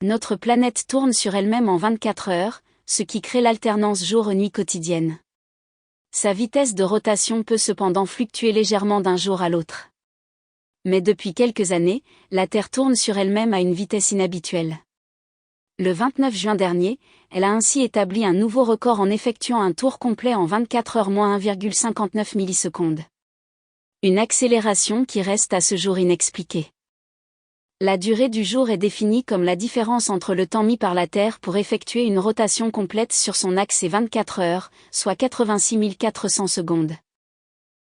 Notre planète tourne sur elle-même en 24 heures, ce qui crée l'alternance jour-nuit quotidienne. Sa vitesse de rotation peut cependant fluctuer légèrement d'un jour à l'autre. Mais depuis quelques années, la Terre tourne sur elle-même à une vitesse inhabituelle. Le 29 juin dernier, elle a ainsi établi un nouveau record en effectuant un tour complet en 24 heures moins 1,59 millisecondes. Une accélération qui reste à ce jour inexpliquée. La durée du jour est définie comme la différence entre le temps mis par la Terre pour effectuer une rotation complète sur son axe et 24 heures, soit 86 400 secondes.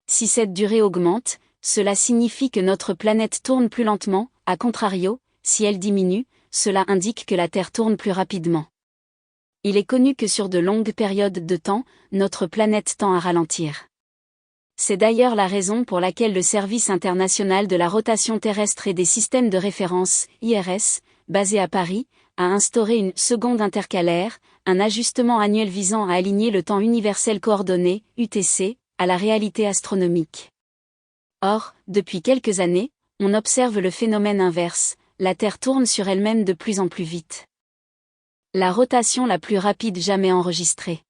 Si cette durée augmente, cela signifie que notre planète tourne plus lentement, à contrario, si elle diminue, cela indique que la Terre tourne plus rapidement. Il est connu que sur de longues périodes de temps, notre planète tend à ralentir. C'est d'ailleurs la raison pour laquelle le Service international de la rotation terrestre et des systèmes de référence, IRS, basé à Paris, a instauré une seconde intercalaire, un ajustement annuel visant à aligner le temps universel coordonné, UTC, à la réalité astronomique. Or, depuis quelques années, on observe le phénomène inverse, la Terre tourne sur elle-même de plus en plus vite. La rotation la plus rapide jamais enregistrée.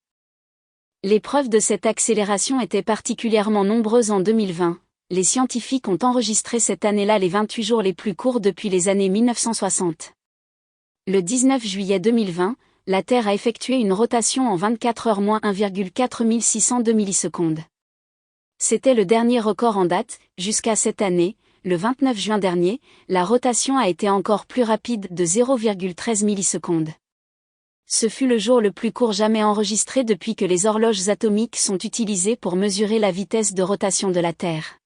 Les preuves de cette accélération étaient particulièrement nombreuses en 2020. Les scientifiques ont enregistré cette année-là les 28 jours les plus courts depuis les années 1960. Le 19 juillet 2020, la Terre a effectué une rotation en 24 heures moins 1,4602 millisecondes. C'était le dernier record en date. Jusqu'à cette année, le 29 juin dernier, la rotation a été encore plus rapide de 0,13 millisecondes. Ce fut le jour le plus court jamais enregistré depuis que les horloges atomiques sont utilisées pour mesurer la vitesse de rotation de la Terre.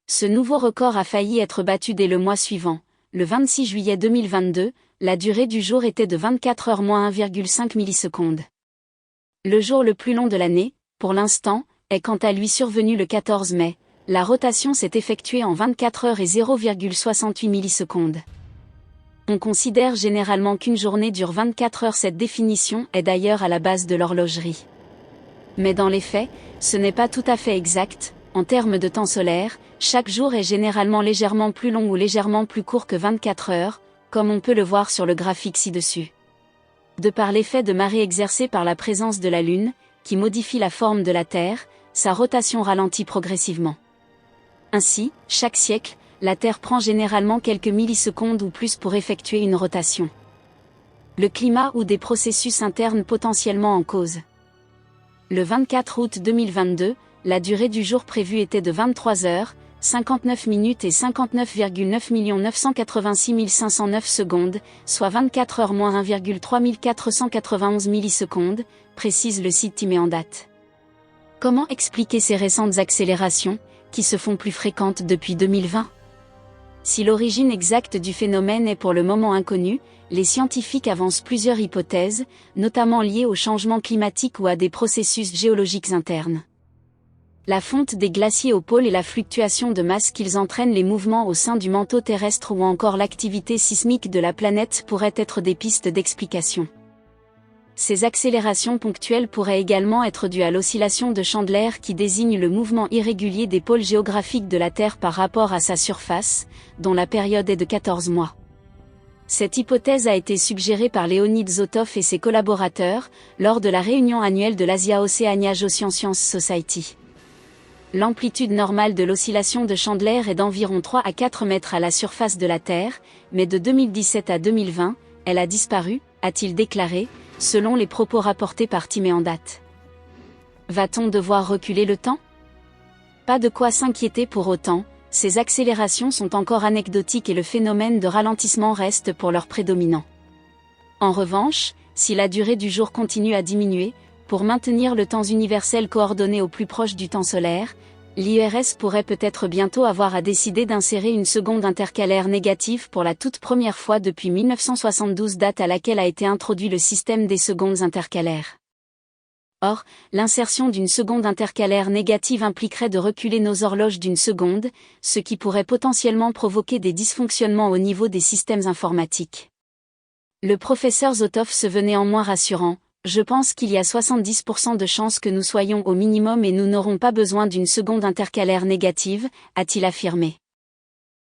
Ce nouveau record a failli être battu dès le mois suivant. Le 26 juillet 2022, la durée du jour était de 24 heures moins 1,5 millisecondes. Le jour le plus long de l'année, pour l'instant, est quant à lui survenu le 14 mai. La rotation s'est effectuée en 24 heures et 0,68 millisecondes. On considère généralement qu'une journée dure 24 heures. Cette définition est d'ailleurs à la base de l'horlogerie. Mais dans les faits, ce n'est pas tout à fait exact. En termes de temps solaire, chaque jour est généralement légèrement plus long ou légèrement plus court que 24 heures, comme on peut le voir sur le graphique ci-dessus. De par l'effet de marée exercé par la présence de la Lune, qui modifie la forme de la Terre, sa rotation ralentit progressivement. Ainsi, chaque siècle, la Terre prend généralement quelques millisecondes ou plus pour effectuer une rotation. Le climat ou des processus internes potentiellement en cause. Le 24 août 2022, la durée du jour prévue était de 23 heures, 59 minutes et 59,9 986 509 secondes, soit 24 heures moins 1,3 491 millisecondes, précise le site Timeandat. Comment expliquer ces récentes accélérations, qui se font plus fréquentes depuis 2020 ? Si l'origine exacte du phénomène est pour le moment inconnue, les scientifiques avancent plusieurs hypothèses, notamment liées au changement climatique ou à des processus géologiques internes. La fonte des glaciers au pôle et la fluctuation de masse qu'ils entraînent, les mouvements au sein du manteau terrestre ou encore l'activité sismique de la planète pourraient être des pistes d'explication. Ces accélérations ponctuelles pourraient également être dues à l'oscillation de Chandler qui désigne le mouvement irrégulier des pôles géographiques de la Terre par rapport à sa surface, dont la période est de 14 mois. Cette hypothèse a été suggérée par Leonid Zotov et ses collaborateurs, lors de la réunion annuelle de l'Asia-Oceania Ocean Science Society. L'amplitude normale de l'oscillation de Chandler est d'environ 3 à 4 mètres à la surface de la Terre, mais de 2017 à 2020, elle a disparu, a-t-il déclaré, selon les propos rapportés par Timeandat. Va-t-on devoir reculer le temps ? Pas de quoi s'inquiéter pour autant, ces accélérations sont encore anecdotiques et le phénomène de ralentissement reste pour leur prédominant. En revanche, si la durée du jour continue à diminuer, pour maintenir le temps universel coordonné au plus proche du temps solaire, l'IRS pourrait peut-être bientôt avoir à décider d'insérer une seconde intercalaire négative pour la toute première fois depuis 1972, date à laquelle a été introduit le système des secondes intercalaires. Or, l'insertion d'une seconde intercalaire négative impliquerait de reculer nos horloges d'une seconde, ce qui pourrait potentiellement provoquer des dysfonctionnements au niveau des systèmes informatiques. Le professeur Zotov se veut néanmoins rassurant. Je pense qu'il y a 70% de chances que nous soyons au minimum et nous n'aurons pas besoin d'une seconde intercalaire négative, a-t-il affirmé.